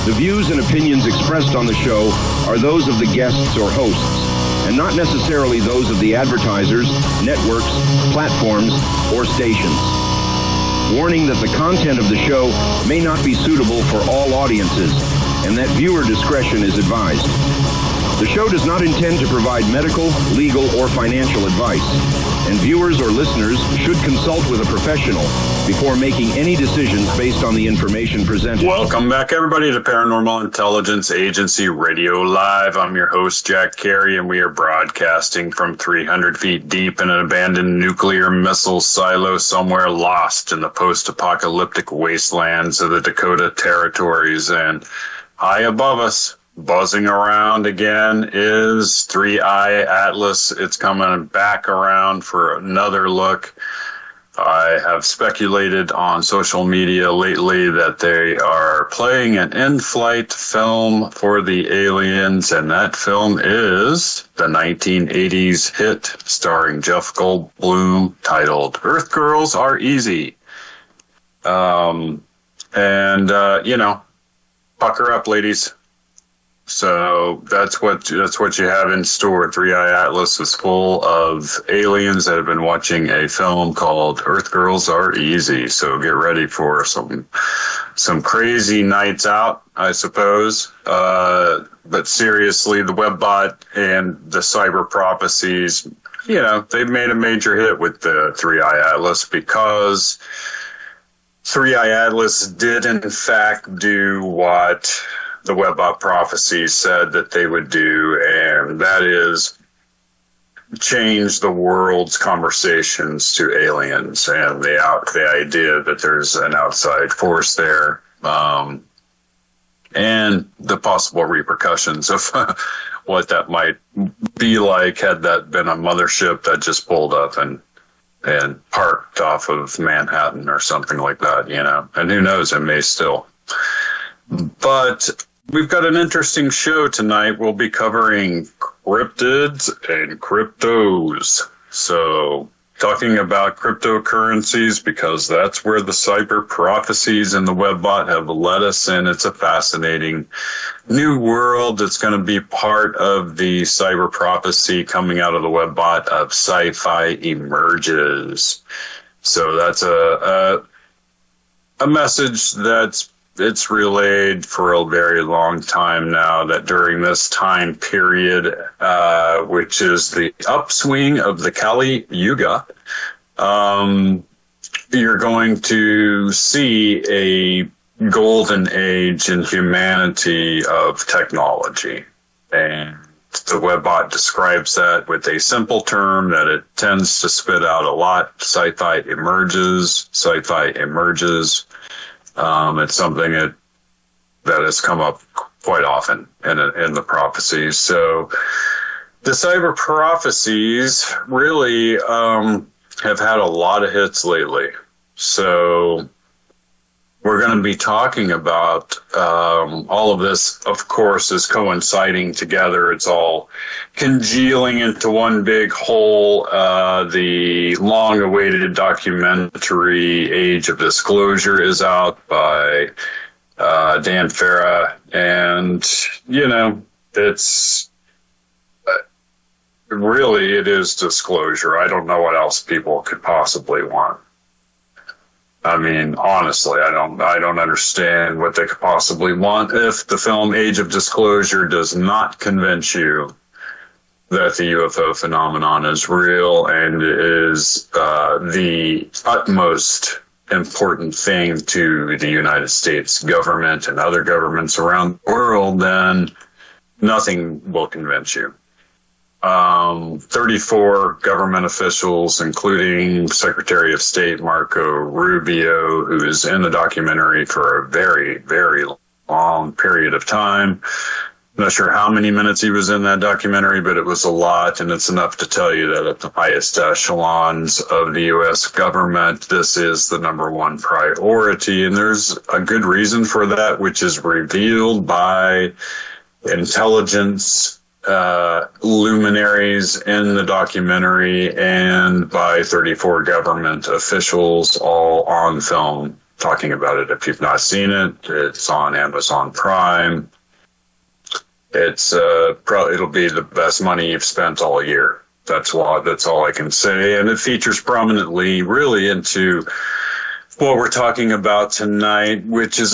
The views and opinions expressed on the show are those of the guests or hosts, and not necessarily those of the advertisers, networks, platforms, or stations. Warning that the content of the show may not be suitable for all audiences, and that viewer discretion is advised. The show does not intend to provide medical, legal, or financial advice, and viewers or listeners should consult with a professional before making any decisions based on the information presented. Welcome back, everybody, to Paranormal Intelligence Agency Radio Live. I'm your host, Jack Carey, and we are broadcasting from 300 feet deep in an abandoned nuclear missile silo somewhere lost in the post-apocalyptic wastelands of the Dakota Territories. And high above us, buzzing around again, is 3i Atlas. It's coming back around for another look. I have speculated on social media lately that they are playing an in-flight film for the aliens, and that film is the 1980s hit starring Jeff Goldblum titled Earth Girls Are Easy. Pucker up, ladies. So that's what you have in store. 3i Atlas is full of aliens that have been watching a film called Earth Girls Are Easy. So get ready for some crazy nights out, I suppose. But seriously, the Webbot and the cyber prophecies, they've made a major hit with the 3i Atlas because 3i Atlas did in fact do what the Webbot prophecies said that they would do, and that is change the world's conversations to aliens and the idea that there's an outside force there, and the possible repercussions of what that might be like had that been a mothership that just pulled up and parked off of Manhattan or something like that, and who knows, it may still. But we've got an interesting show tonight. We'll be covering cryptids and cryptos. So, talking about cryptocurrencies because that's where the cyber prophecies and the Webbot have led us in. It's a fascinating new world that's going to be part of the cyber prophecy coming out of the Webbot of Sci-Fi Emerges. So that's a message it's relayed for a very long time now that during this time period, which is the upswing of the Kali Yuga, you're going to see a golden age in humanity of technology. And the Webbot describes that with a simple term that it tends to spit out a lot. Sci-fi emerges. It's something that has come up quite often in the prophecies. So the cyber prophecies really have had a lot of hits lately. So we're going to be talking about all of this, of course, is coinciding together. It's all congealing into one big whole. The long-awaited documentary Age of Disclosure is out by Dan Farah. And, it's really, it is disclosure. I don't know what else people could possibly want. I mean, honestly, I don't understand what they could possibly want if the film Age of Disclosure does not convince you that the UFO phenomenon is real and is the utmost important thing to the United States government and other governments around the world, then nothing will convince you. 34 government officials, including Secretary of State Marco Rubio, who is in the documentary for a very, very long period of time. I'm not sure how many minutes he was in that documentary, but it was a lot, and it's enough to tell you that at the highest echelons of the U.S. government, this is the number one priority, and there's a good reason for that, which is revealed by intelligence luminaries in the documentary and by 34 government officials all on film talking about it. If you've not seen it, it's on Amazon Prime. It's it'll be the best money you've spent all year. That's all I can say. And it features prominently really into what we're talking about tonight, which is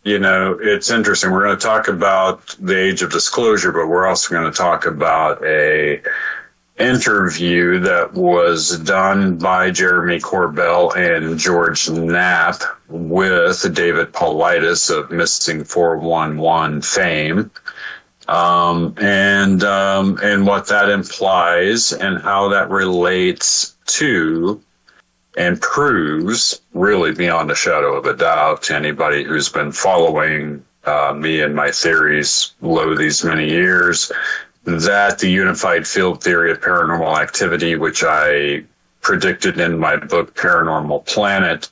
it's interesting. We're going to talk about the age of disclosure, but we're also going to talk about a interview that was done by Jeremy Corbell and George Knapp with David Paulides of Missing 411 fame, and what that implies and how that relates to and proves, really beyond a shadow of a doubt, to anybody who's been following me and my theories these many years, that the unified field theory of paranormal activity, which I predicted in my book Paranormal Planet,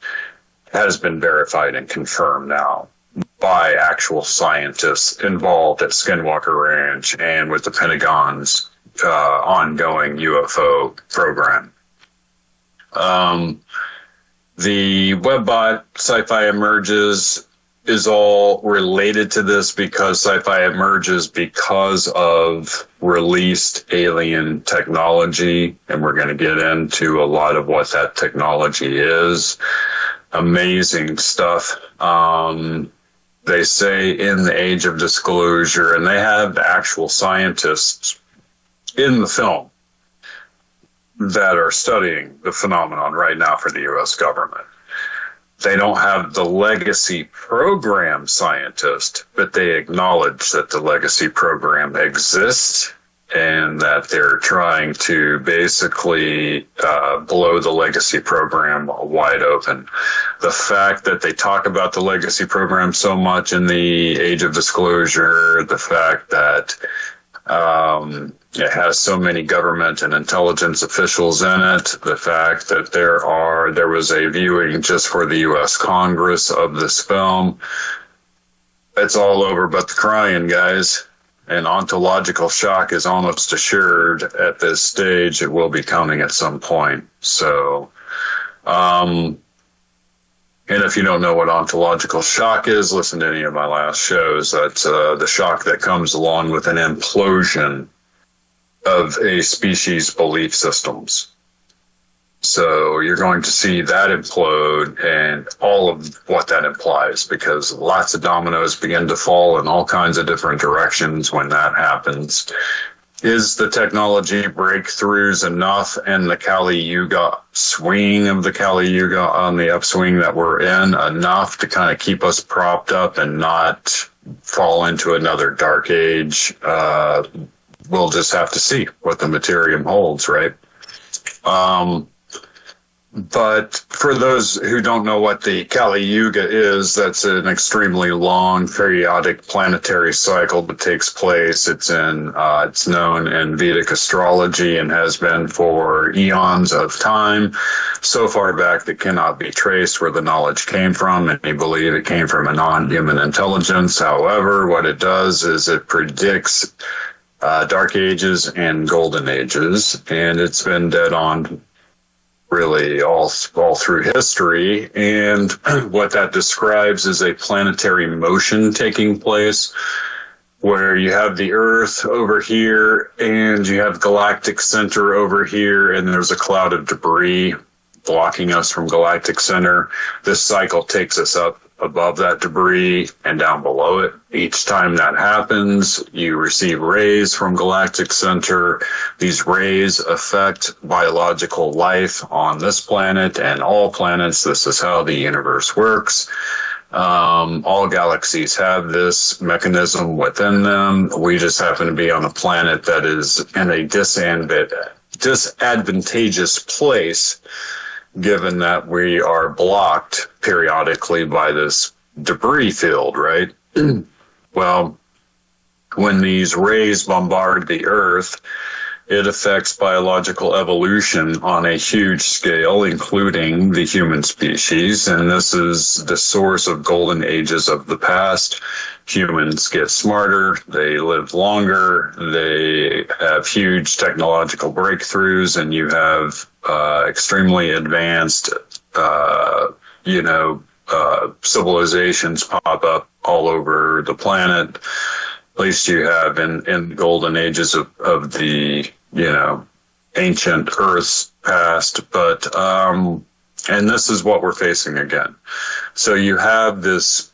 has been verified and confirmed now by actual scientists involved at Skinwalker Ranch and with the Pentagon's ongoing UFO program. The webbot Sci-Fi Emerges is all related to this because Sci-Fi emerges because of released alien technology, and we're going to get into a lot of what that technology is. Amazing stuff. They say in the age of disclosure, and they have actual scientists in the film that are studying the phenomenon right now for the U.S. government. They don't have the legacy program scientist, but they acknowledge that the legacy program exists and that they're trying to basically blow the legacy program wide open. The fact that they talk about the legacy program so much in the age of disclosure, the fact that it has so many government and intelligence officials in it, the fact that there was a viewing just for the U.S. Congress of this film. It's all over but the crying, guys. And ontological shock is almost assured at this stage. It will be coming at some point. So, and if you don't know what ontological shock is, listen to any of my last shows. That's the shock that comes along with an implosion of a species' belief systems. So you're going to see that implode and all of what that implies, because lots of dominoes begin to fall in all kinds of different directions when that happens. Is the technology breakthroughs enough and the Kali Yuga swing of the Kali Yuga on the upswing that we're in enough to kind of keep us propped up and not fall into another dark age? We'll just have to see what the materium holds, right? But for those who don't know what the Kali Yuga is, that's an extremely long periodic planetary cycle that takes place. It's known in Vedic astrology and has been for eons of time, so far back that cannot be traced where the knowledge came from, and they believe it came from a non-human intelligence. However, what it does is it predicts dark ages and golden ages, and it's been dead on really all through history. And what that describes is a planetary motion taking place where you have the Earth over here and you have galactic center over here, and there's a cloud of debris blocking us from galactic center. This cycle takes us up above that debris and down below it. Each time that happens, you receive rays from galactic center. These rays affect biological life on this planet and all planets. This is how the universe works. All galaxies have this mechanism within them. We just happen to be on a planet that is in a disadvantageous place, given that we are blocked periodically by this debris field, right? Well, when these rays bombard the Earth, it affects biological evolution on a huge scale, including the human species. And this is the source of golden ages of the past. Humans get smarter, they live longer, they have huge technological breakthroughs, and you have extremely advanced civilizations pop up all over the planet. At least you have in the golden ages of the, ancient Earth's past. But, and this is what we're facing again. So you have this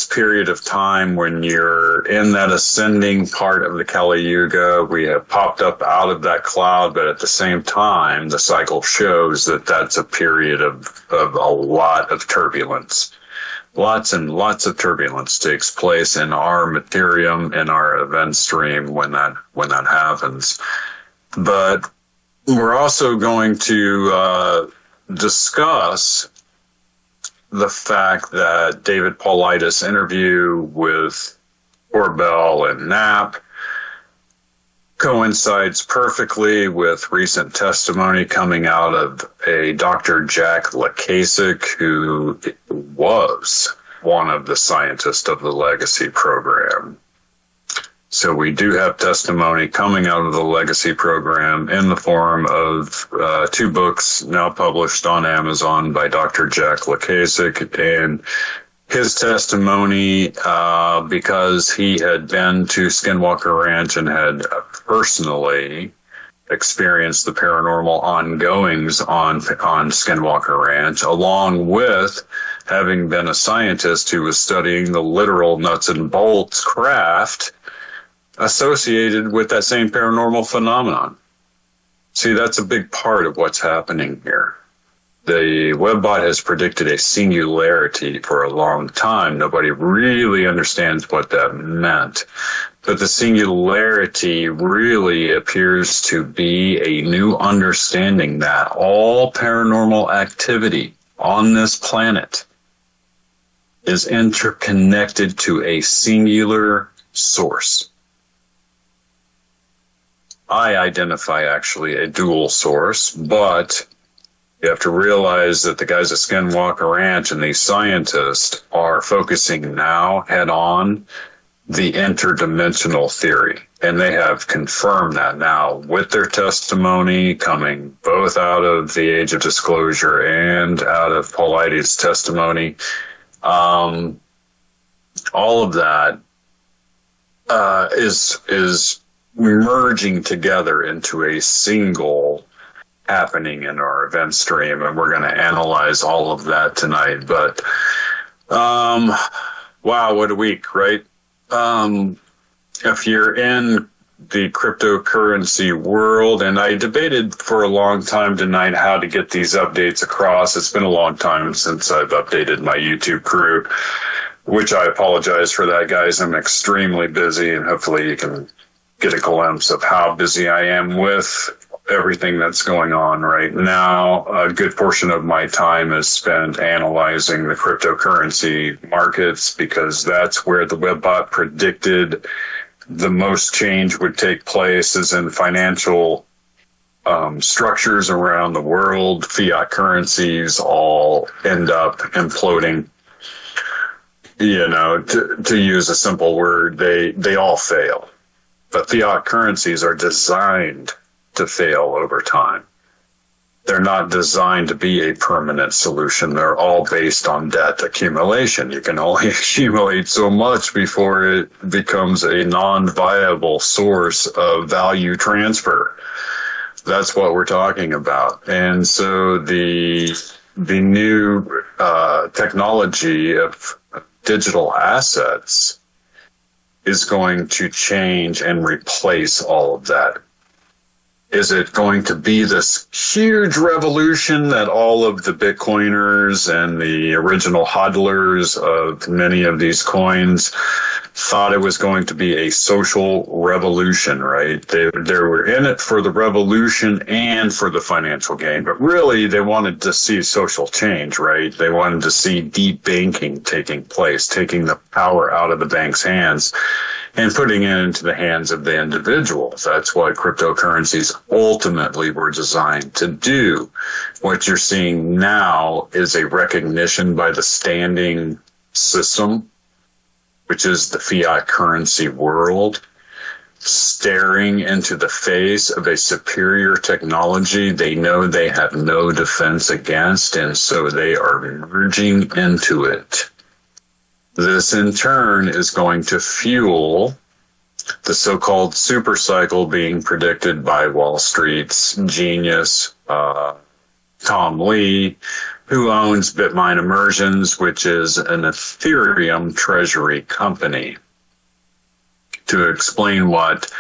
period of time when you're in that ascending part of the Kali Yuga. We have popped up out of that cloud, but at the same time, the cycle shows that that's a period of a lot of turbulence. Lots and lots of turbulence takes place in our materium, in our event stream when that happens. But we're also going to discuss the fact that David Paulides' interview with Corbell and Knapp coincides perfectly with recent testimony coming out of a Dr. Jack Lukasik, who was one of the scientists of the Legacy program. So we do have testimony coming out of the Legacy program in the form of 2 books now published on Amazon by Dr. Jack Lukasik, and his testimony, because he had been to Skinwalker Ranch and had personally experienced the paranormal ongoings on Skinwalker Ranch, along with having been a scientist who was studying the literal nuts and bolts craft associated with that same paranormal phenomenon. See, that's a big part of what's happening here. The Webbot has predicted a singularity for a long time. Nobody really understands what that meant. But the singularity really appears to be a new understanding that all paranormal activity on this planet is interconnected to a singular source. I identify actually a dual source, but you have to realize that the guys at Skinwalker Ranch and these scientists are focusing now head on the interdimensional theory. And they have confirmed that now with their testimony coming both out of the Age of Disclosure and out of Paulides' testimony. All of that is merging together into a single happening in our event stream, and we're going to analyze all of that tonight. But wow, what a week, right? If you're in the cryptocurrency world, and I debated for a long time tonight how to get these updates across. It's been a long time since I've updated my YouTube crew, which I apologize for that, guys. I'm extremely busy, and hopefully you can get a glimpse of how busy I am with everything that's going on right now. A good portion of my time is spent analyzing the cryptocurrency markets, because that's where the Webbot predicted the most change would take place, is in financial structures around the world. Fiat currencies all end up imploding. To use a simple word, they all fail. But fiat currencies are designed to fail over time. They're not designed to be a permanent solution. They're all based on debt accumulation. You can only accumulate so much before it becomes a non-viable source of value transfer. That's what we're talking about. And so the new technology of digital assets is going to change and replace all of that. Is it going to be this huge revolution that all of the Bitcoiners and the original hodlers of many of these coins thought it was going to be a social revolution, right? They were in it for the revolution and for the financial gain, but really they wanted to see social change, right? They wanted to see deep banking taking place, taking the power out of the bank's hands and putting it into the hands of the individuals. That's what cryptocurrencies ultimately were designed to do. What you're seeing now is a recognition by the standing system, which is the fiat currency world, staring into the face of a superior technology they know they have no defense against, and so they are merging into it. This in turn is going to fuel the so-called super cycle being predicted by Wall Street's genius, Tom Lee, who owns Bitmine Immersions, which is an Ethereum treasury company. To explain what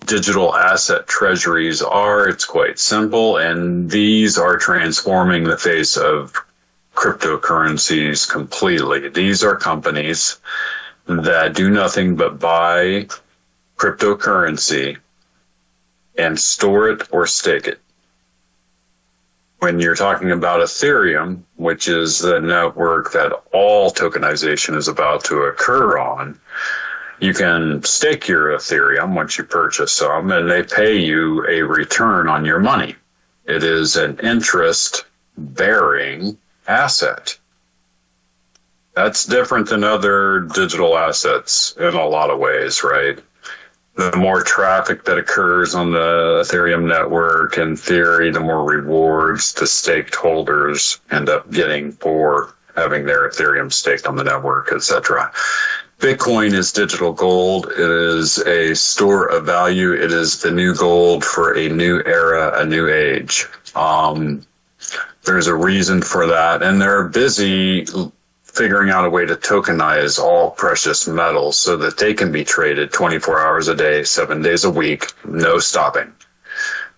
digital asset treasuries are, it's quite simple, and these are transforming the face of cryptocurrencies completely. These are companies that do nothing but buy cryptocurrency and store it or stake it. When you're talking about Ethereum, which is the network that all tokenization is about to occur on, you can stake your Ethereum once you purchase some, and they pay you a return on your money. It is an interest-bearing asset. That's different than other digital assets in a lot of ways, right? The more traffic that occurs on the Ethereum network, in theory, the more rewards the staked holders end up getting for having their Ethereum staked on the network, etc. Bitcoin is digital gold. It is a store of value. It is the new gold for a new era, a new age. There's a reason for that, and they're busy figuring out a way to tokenize all precious metals so that they can be traded 24 hours a day, 7 days a week, no stopping.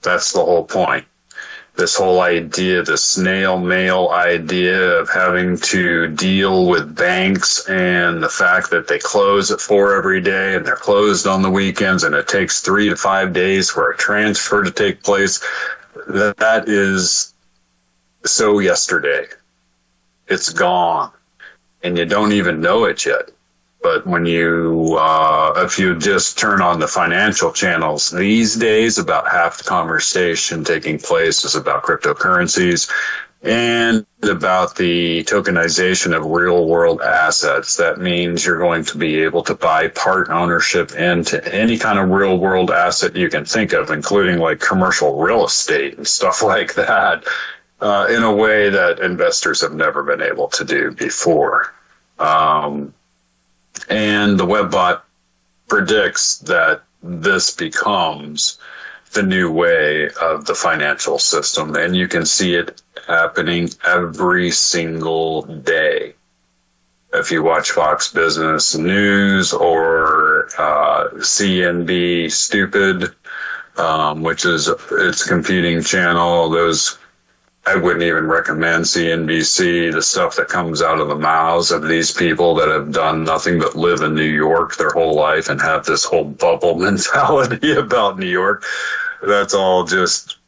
That's the whole point. This whole idea, the snail mail idea of having to deal with banks and the fact that they close at 4 every day and they're closed on the weekends and it takes 3 to 5 days for a transfer to take place, that is so yesterday. It's gone. And you don't even know it yet. But when you, if you just turn on the financial channels these days, about half the conversation taking place is about cryptocurrencies and about the tokenization of real world assets. That means you're going to be able to buy part ownership into any kind of real world asset you can think of, including like commercial real estate and stuff like that, in a way that investors have never been able to do before. And the Webbot predicts that this becomes the new way of the financial system, and you can see it happening every single day. If you watch Fox Business News or CNB Stupid, which is its competing channel, those I wouldn't even recommend CNBC. The stuff that comes out of the mouths of these people that have done nothing but live in New York their whole life and have this whole bubble mentality about New York, that's all just,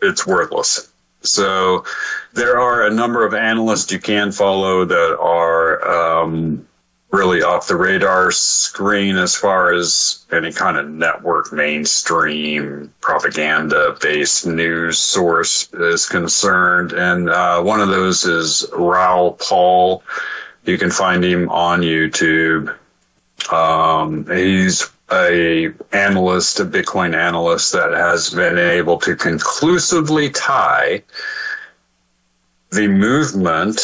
it's worthless. So there are a number of analysts you can follow that are really off the radar screen as far as any kind of network mainstream propaganda-based news source is concerned. And one of those is Raoul Pal. You can find him on YouTube. He's a Bitcoin analyst that has been able to conclusively tie the movement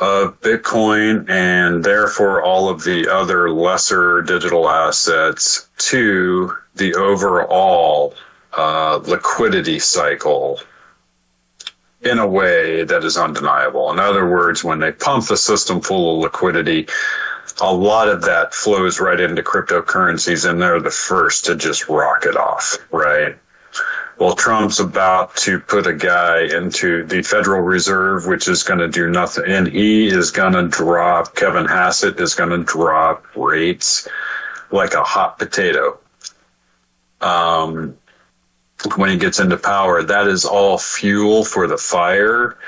of Bitcoin and therefore all of the other lesser digital assets to the overall liquidity cycle in a way that is undeniable. In other words, when they pump the system full of liquidity, a lot of that flows right into cryptocurrencies, and they're the first to just rocket off, right? Well, Trump's about to put a guy into the Federal Reserve, which is going to do nothing. And he is going to drop, Kevin Hassett is going to drop rates like a hot potato. When he gets into power, that is all fuel for the fire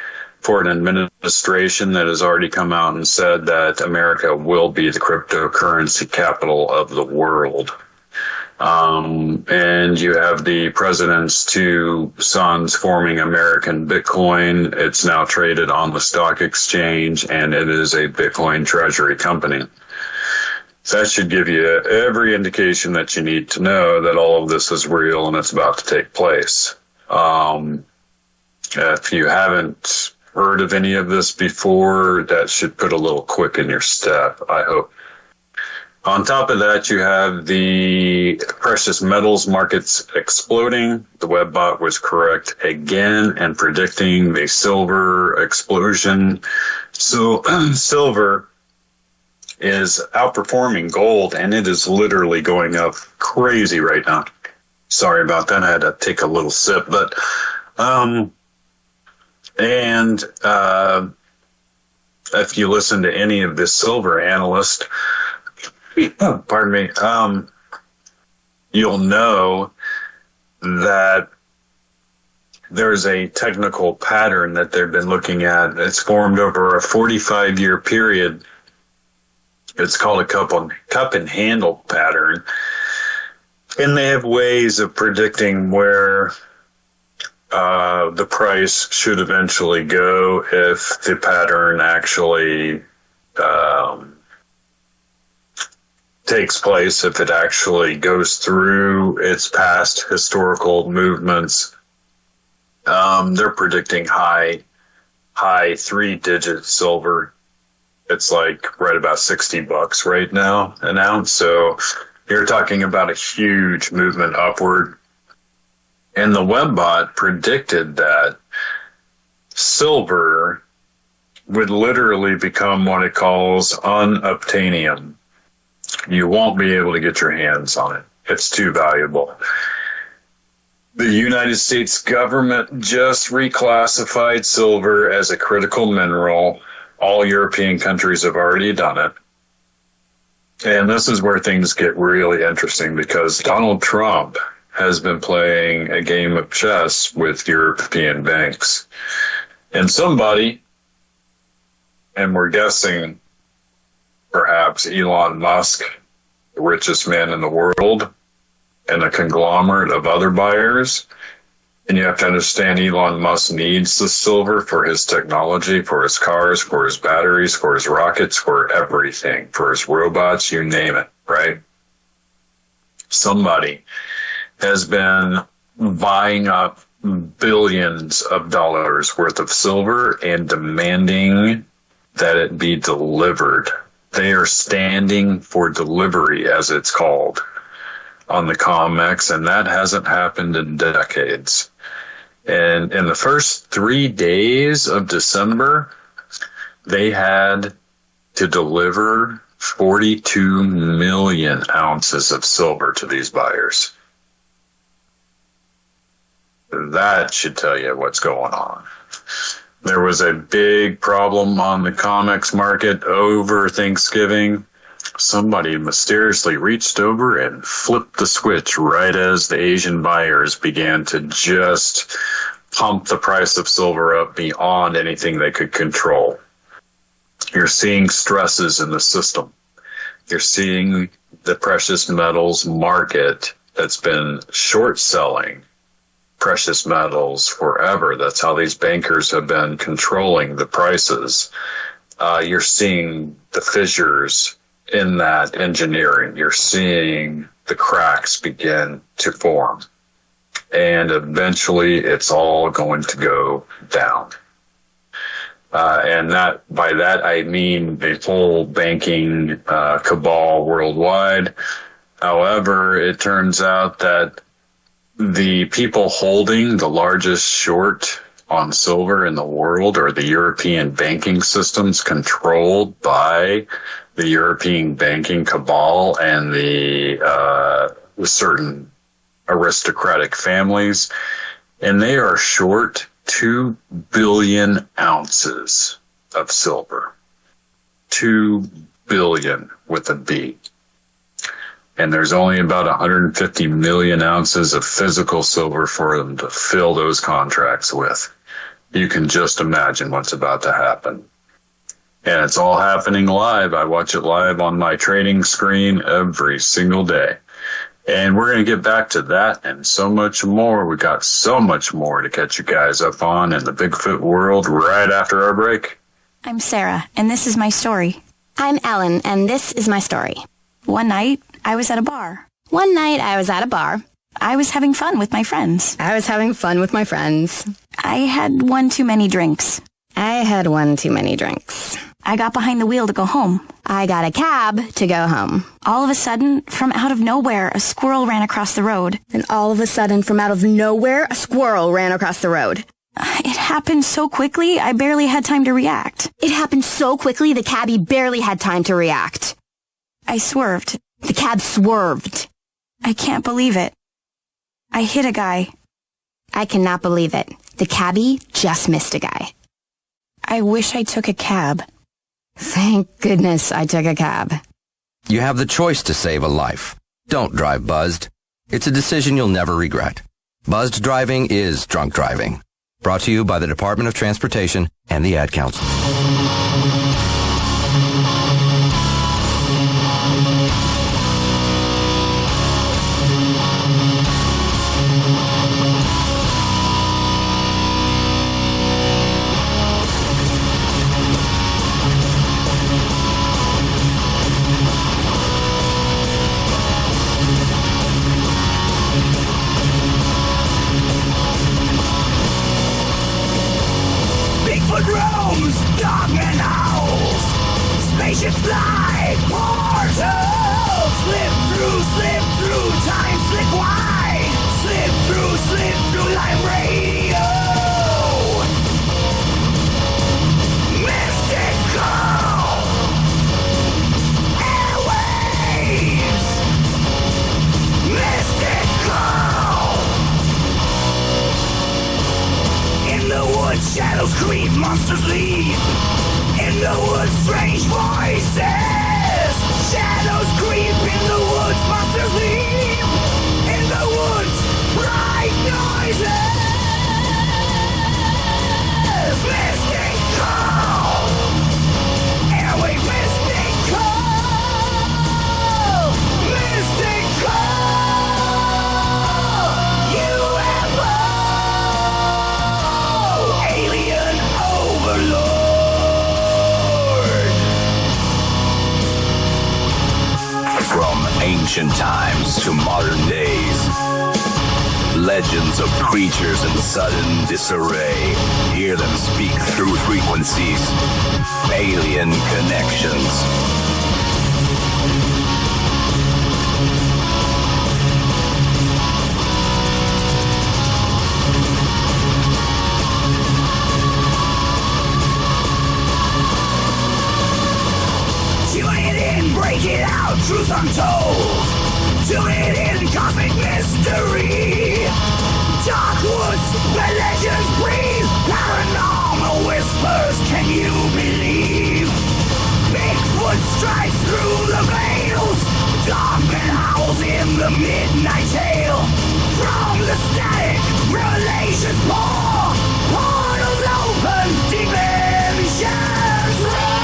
for an administration that has already come out and said that America will be the cryptocurrency capital of the world. And you have the president's two sons forming American Bitcoin. It's now traded on the stock exchange, and it is a Bitcoin treasury company. that should give you every indication that you need to know that all of this is real and it's about to take place. If you haven't heard of any of this before, that should put a little quick in your step, I hope. On top of that, you have the precious metals markets exploding. The Webbot was correct again in predicting the silver explosion. So silver is outperforming gold, and it is literally going up crazy right now. Sorry about that. I had to take a little sip, but if you listen to any of the silver analysts, pardon me, you'll know that there's a technical pattern that they've been looking at. It's formed over a 45-year period. It's called a cup and handle pattern. And they have ways of predicting where the price should eventually go if the pattern actually takes place, if it actually goes through its past historical movements. They're predicting high 3-digit silver. It's like right about $60 right now an ounce. So you're talking about a huge movement upward. And the Webbot predicted that silver would literally become what it calls unobtainium. You won't be able to get your hands on it. It's too valuable. The United States government just reclassified silver as a critical mineral. All European countries have already done it. And this is where things get really interesting, because Donald Trump has been playing a game of chess with European banks. And somebody, and we're guessing perhaps Elon Musk, the richest man in the world, and a conglomerate of other buyers. And you have to understand, Elon Musk needs the silver for his technology, for his cars, for his batteries, for his rockets, for everything, for his robots, you name it, right? Somebody has been buying up billions of dollars worth of silver and demanding that it be delivered. They are standing for delivery, as it's called, on the COMEX, and that hasn't happened in decades. And in the first 3 days of December, they had to deliver 42 million ounces of silver to these buyers. That should tell you what's going on. There was a big problem on the COMEX market over Thanksgiving. Somebody mysteriously reached over and flipped the switch right as the Asian buyers began to just pump the price of silver up beyond anything they could control. You're seeing stresses in the system. You're seeing the precious metals market that's been short selling precious metals forever. That's how these bankers have been controlling the prices. You're seeing the fissures in that engineering. You're seeing the cracks begin to form. And eventually it's all going to go down. And that, by that I mean the whole banking cabal worldwide. However, it turns out that the people holding the largest short on silver in the world are the European banking systems controlled by the European banking cabal and the certain aristocratic families. And they are short 2 billion ounces of silver. 2 billion with a B. And there's only about 150 million ounces of physical silver for them to fill those contracts with. You can just imagine what's about to happen. And it's all happening live. I watch it live on my trading screen every single day. And we're going to get back to that and so much more. We got so much more to catch you guys up on in the Bigfoot world right after our break. I'm Sarah, and this is my story. I'm Ellen, and this is my story. One night, I was at a bar. I was having fun with my friends. I had one too many drinks. I got behind the wheel to go home. I got a cab to go home. All of a sudden, from out of nowhere, a squirrel ran across the road. It happened so quickly, I barely had time to react. The cabbie barely had time to react. I swerved. The cab swerved. I can't believe it. I hit a guy. I cannot believe it. The cabbie just missed a guy. I wish I took a cab. Thank goodness I took a cab. You have the choice to save a life. Don't drive buzzed. It's a decision you'll never regret. Buzzed driving is drunk driving. Brought to you by the Department of Transportation and the Ad Council. Shadows creep, monsters leap. In the woods, strange voices. Shadows creep in the woods, monsters leap. In the woods, bright noises. Mystical. Airwave mystical. Mystical. UFO. Alien overlord. From ancient times to modern days, legends of creatures in sudden disarray. Hear them speak through frequencies. Alien connections. Break it out, truth untold. Tune it in, cosmic mystery. Dark woods where legends breathe. Paranormal whispers, can you believe? Bigfoot strikes through the veils. Dogman howls in the midnight tale. From the static, revelations pour. Portals open, dimensions roar.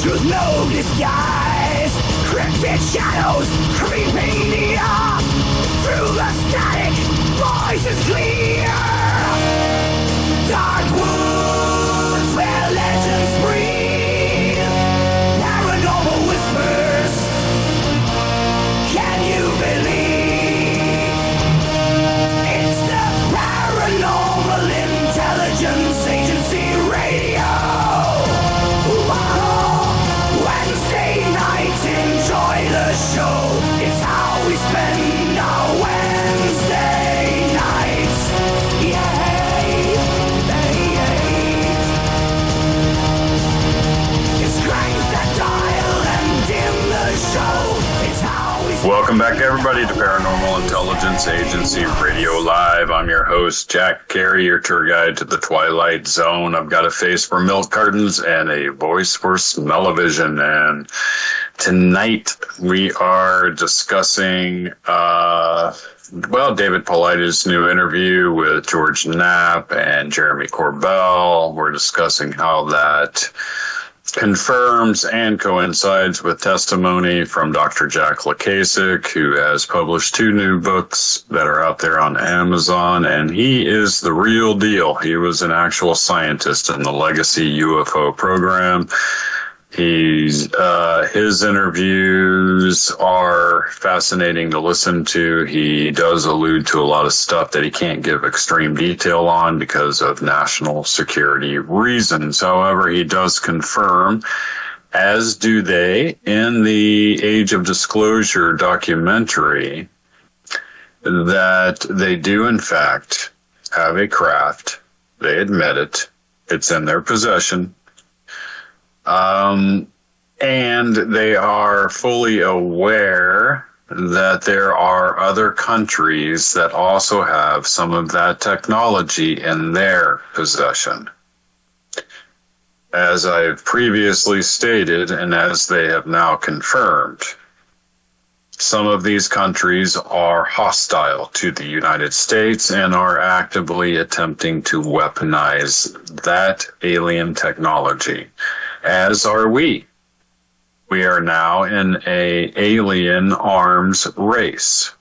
Truth, no disguise. Cryptid shadows creeping near. Through the static, voices clear. Dark woods where legends breathe. Paranormal whispers. Can you believe? It's the Paranormal Intelligence Agency Radio. Wednesday nights, enjoy the show. It's how we spend our Wednesday nights. everybody, to Paranormal Intelligence Agency Radio Live. I'm your host, Jack Carey, your tour guide to the Twilight Zone. I've got a face for milk cartons and a voice for smell-o-vision. And tonight we are discussing, David Paulides' new interview with George Knapp and Jeremy Corbell. We're discussing how that confirms and coincides with testimony from Dr. Jack Lukasik, who has published 2 new books that are out there on Amazon, and he is the real deal. He was an actual scientist in the Legacy UFO program. His interviews are fascinating to listen to. He does allude to a lot of stuff that he can't give extreme detail on because of national security reasons. However, he does confirm, as do they, in the Age of Disclosure documentary, that they do in fact have a craft. They admit it. It's in their possession. And they are fully aware that there are other countries that also have some of that technology in their possession. As I've previously stated, and as they have now confirmed, some of these countries are hostile to the United States and are actively attempting to weaponize that alien technology. As are we. We are now in a alien arms race.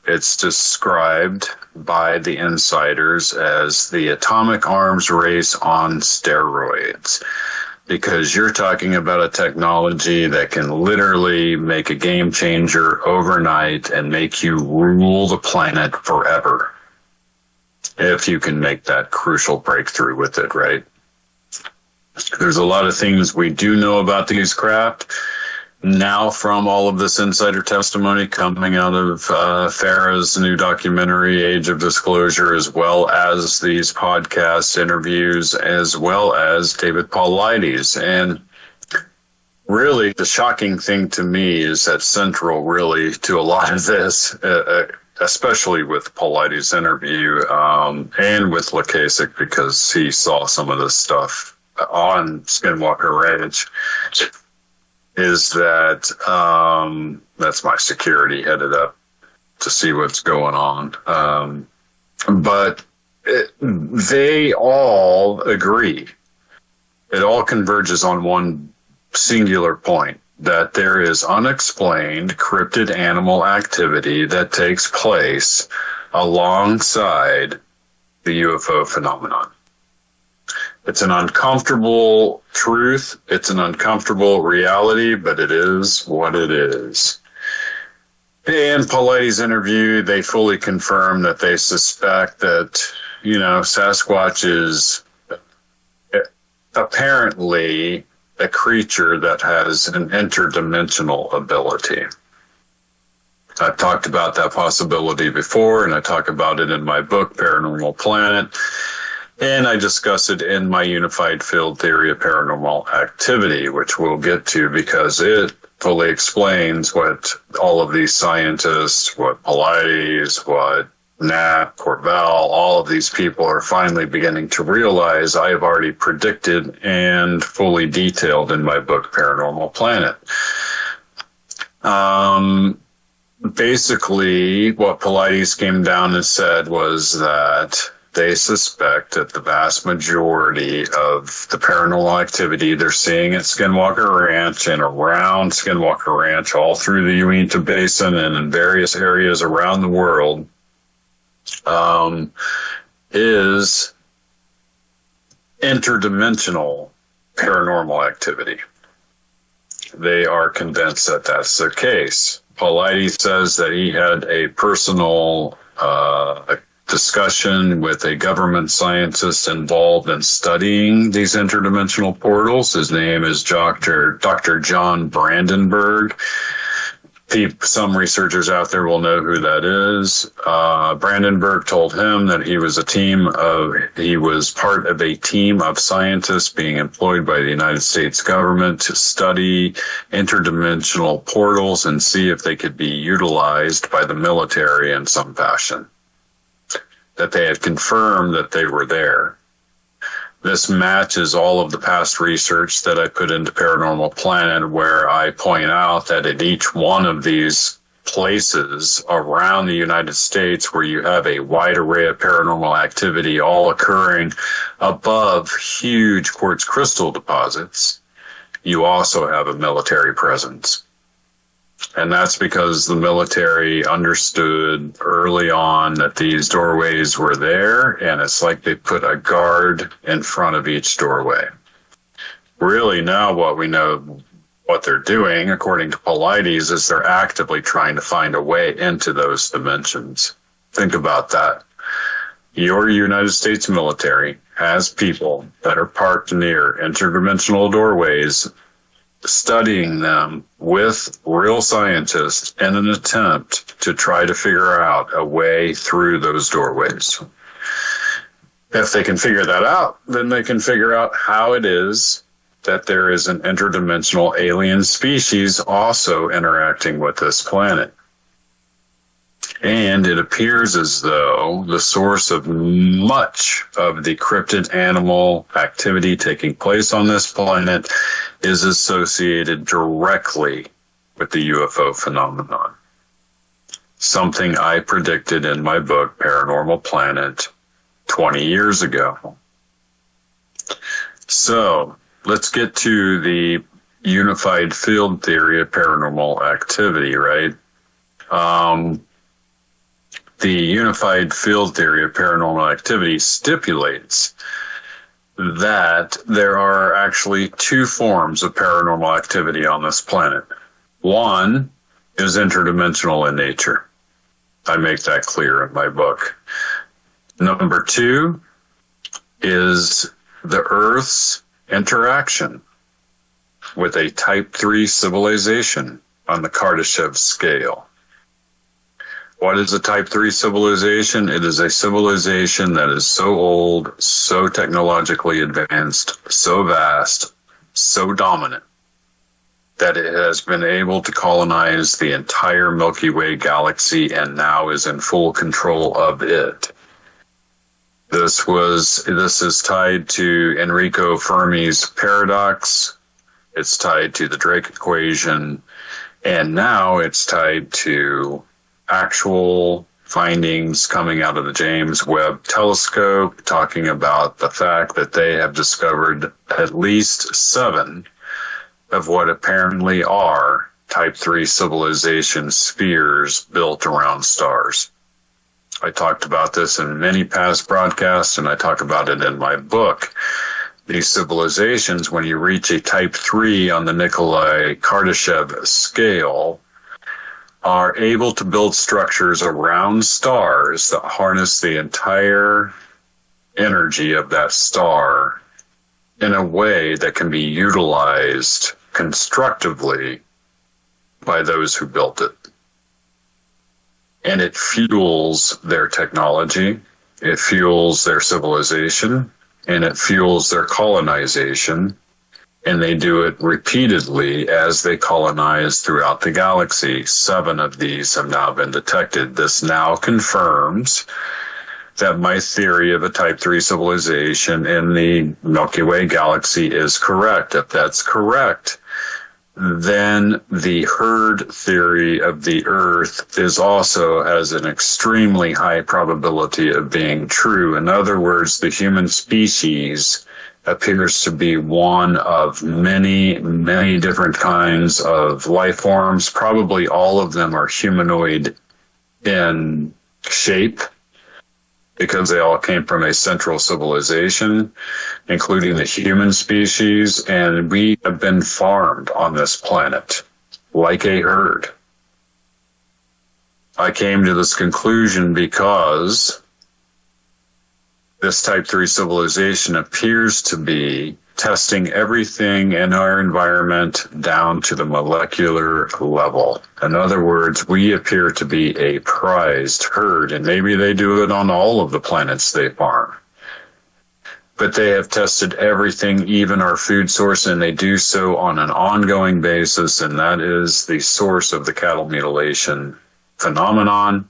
It's described by the insiders as the atomic arms race on steroids, because you're talking about a technology that can literally make a game changer overnight and make you rule the planet forever, if you can make that crucial breakthrough with it, right? There's a lot of things we do know about these craft now from all of this insider testimony coming out of Farah's new documentary, Age of Disclosure, as well as these podcast interviews, as well as David Paulides. And really, the shocking thing to me is that central, really, to a lot of this, especially with Paulides' interview and with Lukasik, because he saw some of this stuff on Skinwalker Ranch, is that that's my security headed up to see what's going on. But they all agree. It all converges on one singular point, that there is unexplained cryptid animal activity that takes place alongside the UFO phenomenon. It's an uncomfortable truth. It's an uncomfortable reality, but it is what it is. In Paulides' interview, they fully confirm that they suspect that, Sasquatch is apparently a creature that has an interdimensional ability. I've talked about that possibility before, and I talk about it in my book, Paranormal Planet. And I discuss it in my Unified Field Theory of Paranormal Activity, which we'll get to because it fully explains what all of these scientists, what Paulides, what Knapp, Corbell, all of these people are finally beginning to realize I have already predicted and fully detailed in my book, Paranormal Planet. Basically, what Paulides came down and said was that they suspect that the vast majority of the paranormal activity they're seeing at Skinwalker Ranch and around Skinwalker Ranch, all through the Uinta Basin and in various areas around the world, is interdimensional paranormal activity. They are convinced that that's the case. Paulides says that he had a personal discussion with a government scientist involved in studying these interdimensional portals. His name is Dr. John Brandenburg. Some researchers out there will know who that is. Brandenburg told him that he was part of a team of scientists being employed by the United States government to study interdimensional portals and see if they could be utilized by the military in some fashion. That they had confirmed that they were there. This matches all of the past research that I put into Paranormal Planet, where I point out that at each one of these places around the United States where you have a wide array of paranormal activity all occurring above huge quartz crystal deposits, you also have a military presence. And that's because the military understood early on that these doorways were there, and it's like they put a guard in front of each doorway. Really now what we know what they're doing, according to Paulides, is they're actively trying to find a way into those dimensions. Think about that. Your United States military has people that are parked near interdimensional doorways, studying them with real scientists in an attempt to try to figure out a way through those doorways. If they can figure that out, then they can figure out how it is that there is an interdimensional alien species also interacting with this planet. And it appears as though the source of much of the cryptid animal activity taking place on this planet is associated directly with the UFO phenomenon. Something I predicted in my book, Paranormal Planet, 20 years ago. So, let's get to the unified field theory of paranormal activity, right? The unified field theory of paranormal activity stipulates that there are actually two forms of paranormal activity on this planet. One is interdimensional in nature. I make that clear in my book. Number two is the Earth's interaction with a Type 3 civilization on the Kardashev scale. What is a Type 3 civilization? It is a civilization that is so old, so technologically advanced, so vast, so dominant, that it has been able to colonize the entire Milky Way galaxy and now is in full control of it. This is tied to Enrico Fermi's paradox. It's tied to the Drake equation, and now it's tied to actual findings coming out of the James Webb Telescope, talking about the fact that they have discovered at least 7 of what apparently are Type 3 civilization spheres built around stars. I talked about this in many past broadcasts, and I talk about it in my book. These civilizations, when you reach a Type 3 on the Nikolai Kardashev scale, are able to build structures around stars that harness the entire energy of that star in a way that can be utilized constructively by those who built it. And it fuels their technology, it fuels their civilization, and it fuels their colonization. And they do it repeatedly as they colonize throughout the galaxy. 7 of these have now been detected. This now confirms that my theory of a Type 3 civilization in the Milky Way galaxy is correct. If that's correct, then the herd theory of the Earth has an extremely high probability of being true. In other words, the human species appears to be one of many, many different kinds of life forms. Probably all of them are humanoid in shape because they all came from a central civilization, including the human species, and we have been farmed on this planet like a herd. I came to this conclusion because this Type 3 civilization appears to be testing everything in our environment down to the molecular level. In other words, we appear to be a prized herd, and maybe they do it on all of the planets they farm. But they have tested everything, even our food source, and they do so on an ongoing basis, and that is the source of the cattle mutilation phenomenon.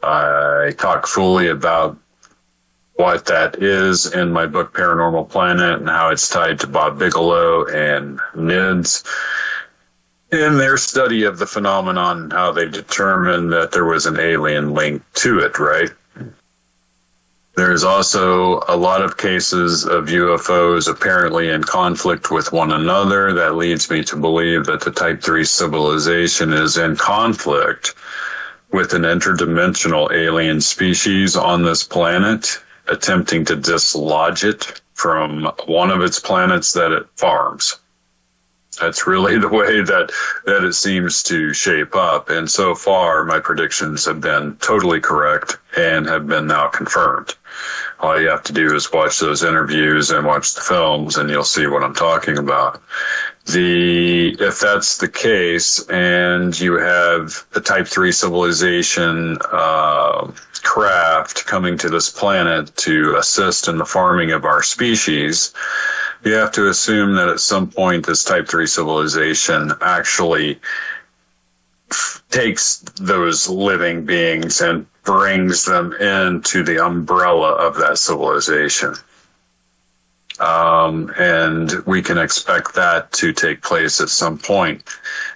I talk fully about what that is in my book Paranormal Planet and how it's tied to Bob Bigelow and NIDS in their study of the phenomenon and how they determined that there was an alien link to it, right? There's also a lot of cases of UFOs apparently in conflict with one another. That leads me to believe that the Type 3 civilization is in conflict with an interdimensional alien species on this planet, attempting to dislodge it from one of its planets that it farms. That's really the way that it seems to shape up. And so far, my predictions have been totally correct and have been now confirmed. All you have to do is watch those interviews and watch the films, and you'll see what I'm talking about. If that's the case, and you have a Type 3 civilization craft coming to this planet to assist in the farming of our species, you have to assume that at some point this Type 3 civilization actually takes those living beings and brings them into the umbrella of that civilization. And we can expect that to take place at some point.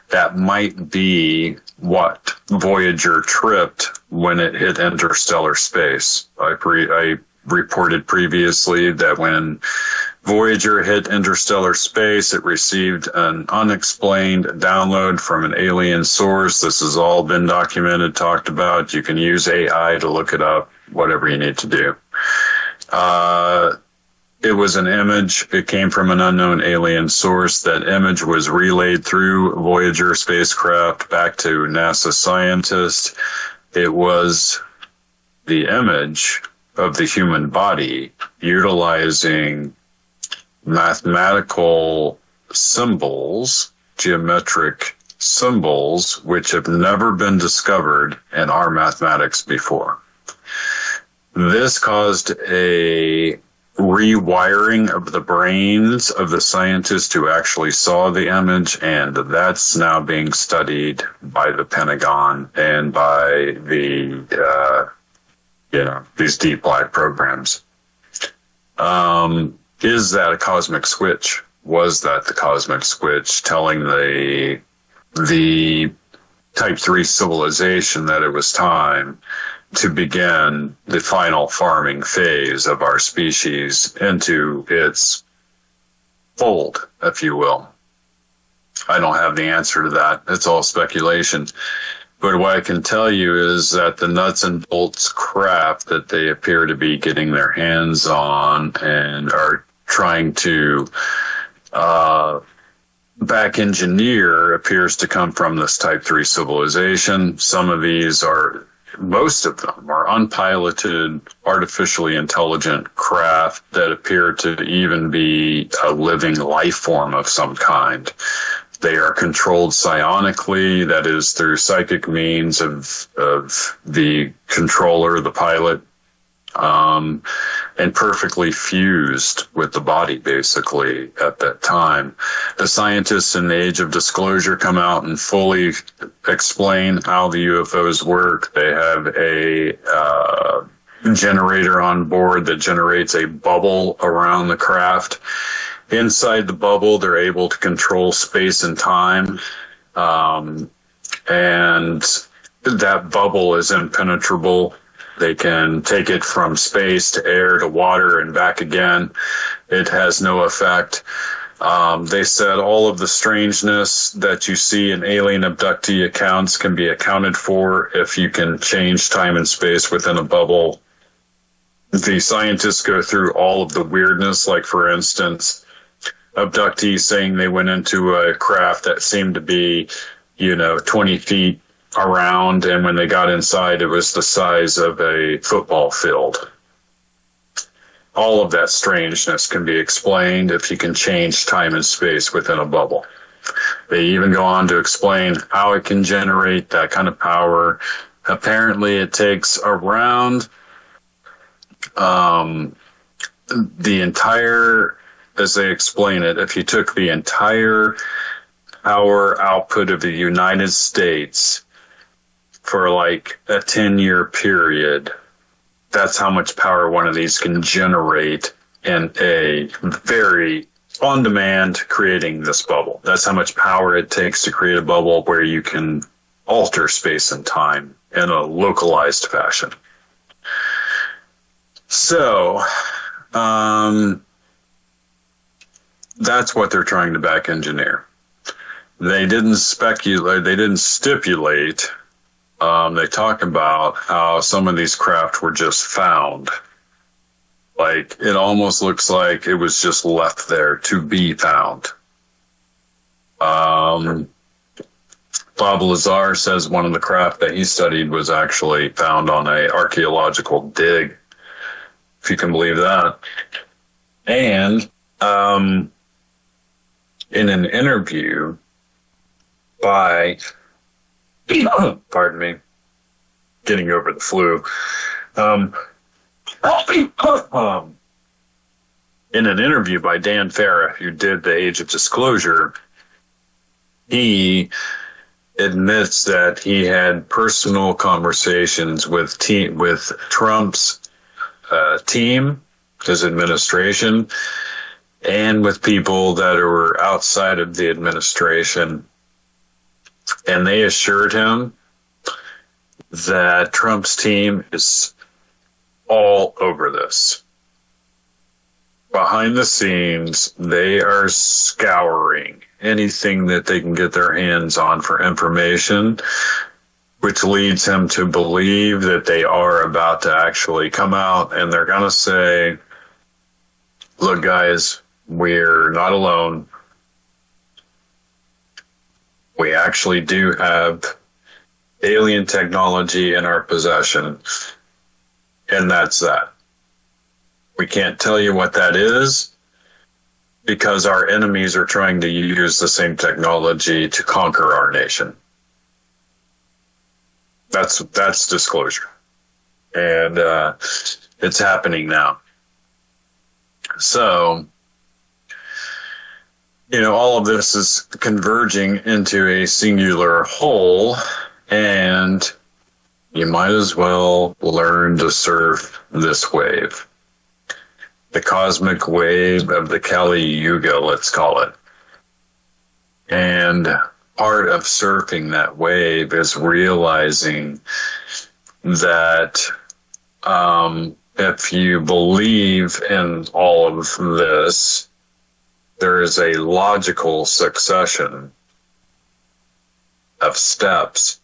That might be what Voyager tripped when it hit interstellar space. I reported previously that when Voyager hit interstellar space, it received an unexplained download from an alien source. This has all been documented, talked about. You can use AI to look it up, whatever you need to do. It was an image. It came from an unknown alien source. That image was relayed through Voyager spacecraft back to NASA scientists. It was the image of the human body utilizing mathematical symbols, geometric symbols, which have never been discovered in our mathematics before. This caused a rewiring of the brains of the scientists who actually saw the image, and that's now being studied by the Pentagon and by the these deep black programs. Is that a cosmic switch? Was that the cosmic switch telling the Type 3 civilization that it was time to begin the final farming phase of our species into its fold, if you will? I don't have the answer to that. It's all speculation. But what I can tell you is that the nuts and bolts crap that they appear to be getting their hands on and are trying to back engineer appears to come from this Type 3 civilization. Most of them are unpiloted, artificially intelligent craft that appear to even be a living life form of some kind. They are controlled psionically, that is through psychic means of the controller, the pilot, and perfectly fused with the body, basically, at that time. The scientists in the age of disclosure come out and fully explain how the UFOs work. They have a generator on board that generates a bubble around the craft. Inside the bubble, they're able to control space and time, and that bubble is impenetrable. They can take it from space to air to water and back again. It has no effect. They said all of the strangeness that you see in alien abductee accounts can be accounted for if you can change time and space within a bubble. The scientists go through all of the weirdness, like, for instance, abductees saying they went into a craft that seemed to be, 20 feet around, and when they got inside, it was the size of a football field. all of that strangeness can be explained if you can change time and space within a bubble. They even go on to explain how it can generate that kind of power. Apparently, it takes around the entire, as they explain it, if you took the entire power output of the United States for like a 10-year period, that's how much power one of these can generate in a very on-demand creating this bubble. That's how much power it takes to create a bubble where you can alter space and time in a localized fashion. So, that's what they're trying to back engineer. They didn't speculate, they didn't stipulate. They talk about how some of these craft were just found. Like, it almost looks like it was just left there to be found. Bob Lazar says one of the craft that he studied was actually found on a archaeological dig, if you can believe that. And in an interview by, pardon me, getting over the flu, in an interview by Dan Farah, who did The Age of Disclosure, he admits that he had personal conversations with Trump's team, his administration, and with people that were outside of the administration. And they assured him that Trump's team is all over this. Behind the scenes, they are scouring anything that they can get their hands on for information, which leads him to believe that they are about to actually come out and they're going to say, look, guys, we're not alone. We actually do have alien technology in our possession, and that's that. We can't tell you what that is because our enemies are trying to use the same technology to conquer our nation. That's disclosure. And it's happening now. So, all of this is converging into a singular whole, and you might as well learn to surf this wave. The cosmic wave of the Kali Yuga, let's call it. And part of surfing that wave is realizing that if you believe in all of this, there is a logical succession of steps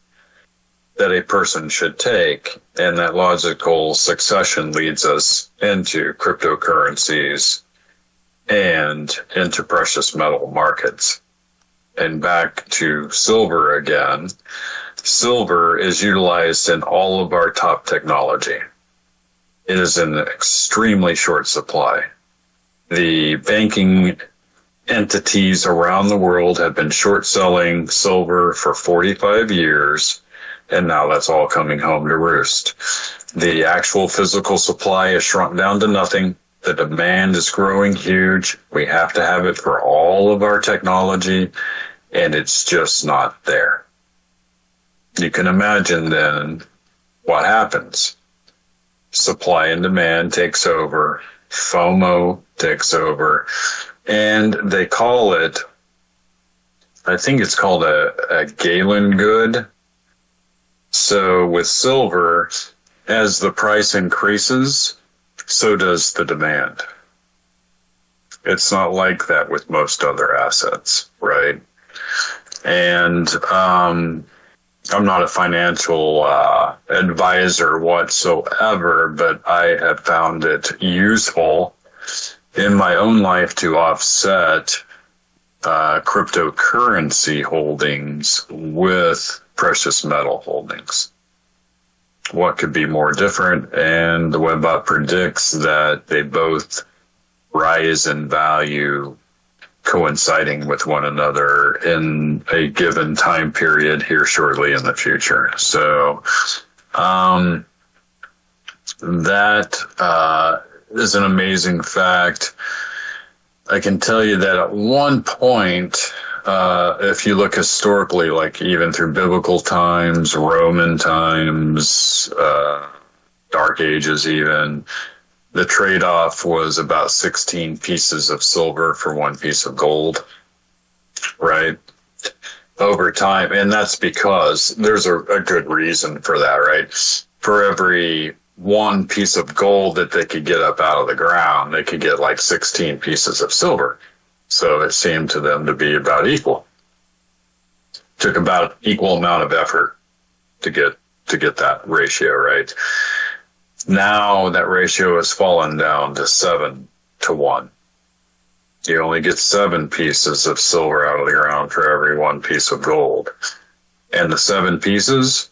that a person should take, and that logical succession leads us into cryptocurrencies and into precious metal markets. And back to silver again. Silver is utilized in all of our top technology. It is in extremely short supply. The banking entities around the world have been short selling silver for 45 years, and now that's all coming home to roost. The actual physical supply has shrunk down to nothing. The demand is growing huge. We have to have it for all of our technology, and it's just not there. You can imagine then what happens. Supply and demand takes over. FOMO takes over. And they call it, I think it's called a Galen good. So with silver, as the price increases, so does the demand. It's not like that with most other assets, right? And I'm not a financial advisor whatsoever, but I have found it useful in my own life to offset cryptocurrency holdings with precious metal holdings. what could be more different? And the Webbot predicts that they both rise in value coinciding with one another in a given time period here shortly in the future. So that is an amazing fact. I can tell you that at one point, if you look historically, like even through biblical times, Roman times, Dark Ages even, the trade-off was about 16 pieces of silver for 1 piece of gold, right? Over time. And that's because there's a good reason for that, right? For every 1 piece of gold that they could get up out of the ground, they could get like 16 pieces of silver. So it seemed to them to be about equal. Took about equal amount of effort to get that ratio, right? Now that ratio has fallen down to 7 to 1. You only get 7 pieces of silver out of the ground for every 1 piece of gold. And the 7 pieces,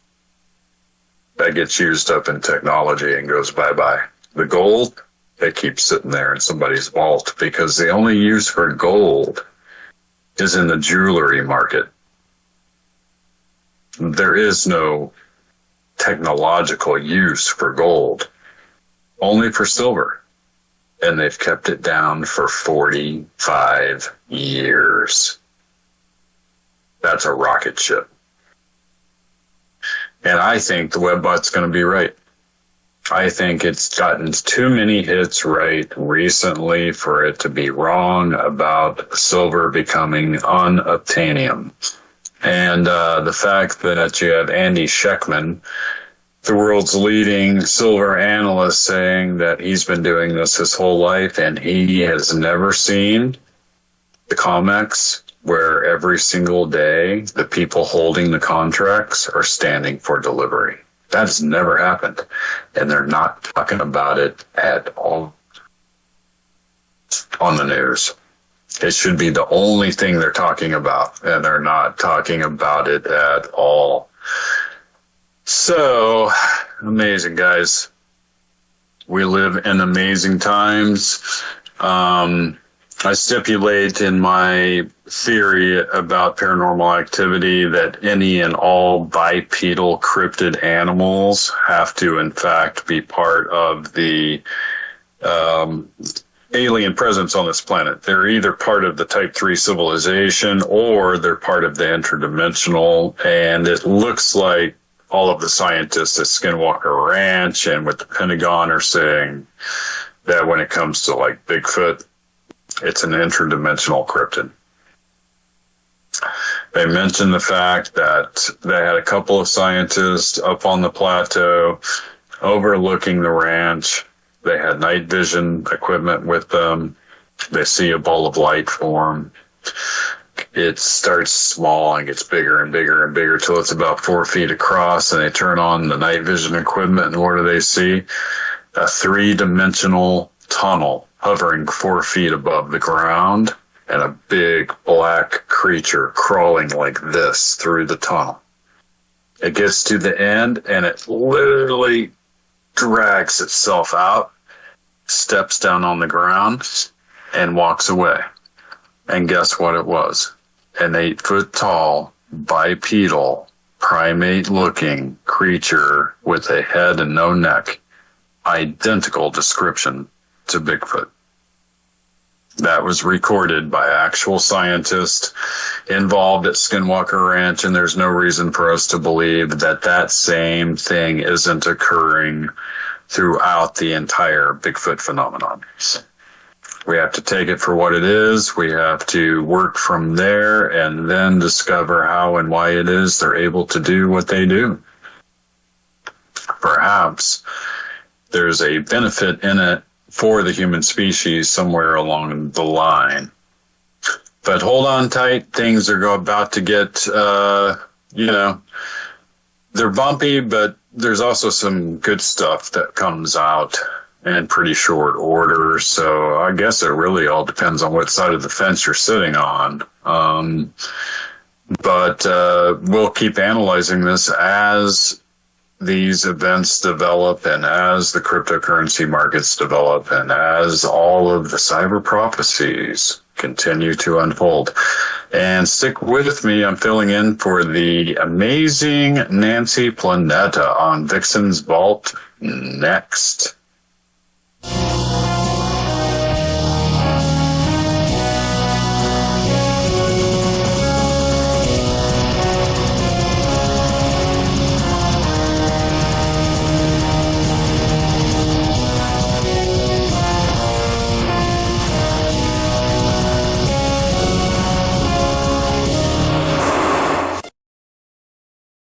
that gets used up in technology and goes bye-bye. The gold, they keep sitting there in somebody's vault because the only use for gold is in the jewelry market. There is no technological use for gold, only for silver. And they've kept it down for 45 years. That's a rocket ship. And I think the Webbot's going to be right. I think it's gotten too many hits right recently for it to be wrong about silver becoming unobtainium. And the fact that you have Andy Schectman, the world's leading silver analyst, saying that he's been doing this his whole life and he has never seen the COMEX where every single day the people holding the contracts are standing for delivery. That's never happened. And they're not talking about it at all on the news. It should be the only thing they're talking about, and they're not talking about it at all. So, amazing, guys. We live in amazing times. I stipulate in my theory about paranormal activity that any and all bipedal cryptid animals have to, in fact, be part of the alien presence on this planet. They're either part of the Type 3 civilization or they're part of the interdimensional, and it looks like all of the scientists at Skinwalker Ranch and with the Pentagon are saying that when it comes to like Bigfoot, it's an interdimensional cryptid. They mentioned the fact that they had a couple of scientists up on the plateau overlooking the ranch. They had night vision equipment with them. They see a ball of light form. It starts small and gets bigger and bigger and bigger till it's about 4 feet across, and they turn on the night vision equipment, and what do they see? A 3-dimensional tunnel hovering 4 feet above the ground and a big black creature crawling like this through the tunnel. It gets to the end and it literally drags itself out, steps down on the ground, and walks away. And guess what it was? An 8-foot-tall, bipedal, primate-looking creature with a head and no neck. Identical description to Bigfoot. That was recorded by actual scientists involved at Skinwalker Ranch, and there's no reason for us to believe that that same thing isn't occurring throughout the entire Bigfoot phenomenon. We have to take it for what it is. We have to work from there and then discover how and why it is they're able to do what they do. Perhaps there's a benefit in it for the human species somewhere along the line. But hold on tight. Things are about to get, they're bumpy, but there's also some good stuff that comes out in pretty short order. So I guess it really all depends on what side of the fence you're sitting on. But we'll keep analyzing this as these events develop and as the cryptocurrency markets develop and as all of the cyber prophecies continue to unfold. And stick with me, I'm filling in for the amazing Nancy Planeta on Vixen's Vault next.